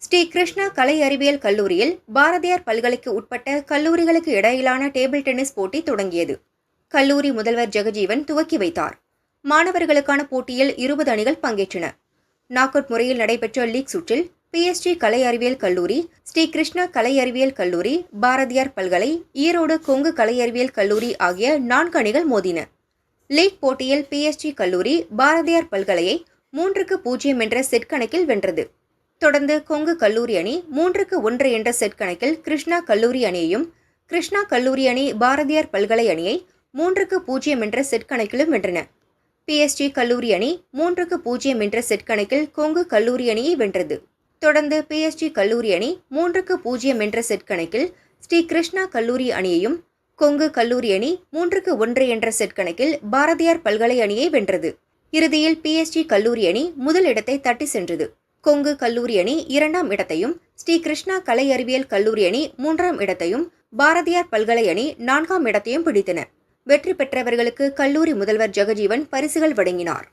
ஸ்ரீ கிருஷ்ணா கலை அறிவியல் கல்லூரியில் பாரதியார் பல்கலைக்கு உட்பட்ட கல்லூரிகளுக்கு இடையிலான டேபிள் டென்னிஸ் போட்டி தொடங்கியது. கல்லூரி முதல்வர் ஜெகஜீவன் துவக்கி வைத்தார். மாணவர்களுக்கான போட்டியில் 20 அணிகள் பங்கேற்றன. நாக் அவுட் முறையில் நடைபெற்ற லீக் சுற்றில் PSG கலை அறிவியல் கல்லூரி, ஸ்ரீ கிருஷ்ணா கலை அறிவியல் கல்லூரி, பாரதியார் பல்கலை, ஈரோடு கொங்கு கலை அறிவியல் கல்லூரி ஆகிய 4 அணிகள் மோதின. லீக் போட்டியில் PSG கல்லூரி பாரதியார் பல்கலையை 3-0 என்ற செட் கணக்கில் வென்றது. தொடர்ந்து கொங்கு கல்லூரி அணி 3-1 என்ற செட் கணக்கில் கிருஷ்ணா கல்லூரி அணியையும், கிருஷ்ணா கல்லூரி அணி பாரதியார் பல்கலை அணியை 3-0 என்ற செட் கணக்கிலும் வென்றன. PSG கல்லூரி அணி 3-0 என்ற செட் கணக்கில் கொங்கு கல்லூரி அணியை வென்றது. தொடர்ந்து PSG கல்லூரி அணி 3-0 என்ற செட் கணக்கில் ஸ்ரீ கிருஷ்ணா கல்லூரி அணியையும், கொங்கு கல்லூரி அணி 3-1 என்ற செட் கணக்கில் பாரதியார் பல்கலை அணியை வென்றது. இறுதியில் PSG கல்லூரி அணி முதல் இடத்தை தட்டி சென்றது. கொங்கு கல்லூரி அணி 2ஆம் இடத்தையும், ஸ்ரீ கிருஷ்ணா கலை அறிவியல் கல்லூரி அணி 3ஆம் இடத்தையும், பாரதியார் பல்கலை அணி 4ஆம் இடத்தையும் பிடித்தன. வெற்றி பெற்றவர்களுக்கு கல்லூரி முதல்வர் ஜெகஜீவன் பரிசுகள் வழங்கினார்.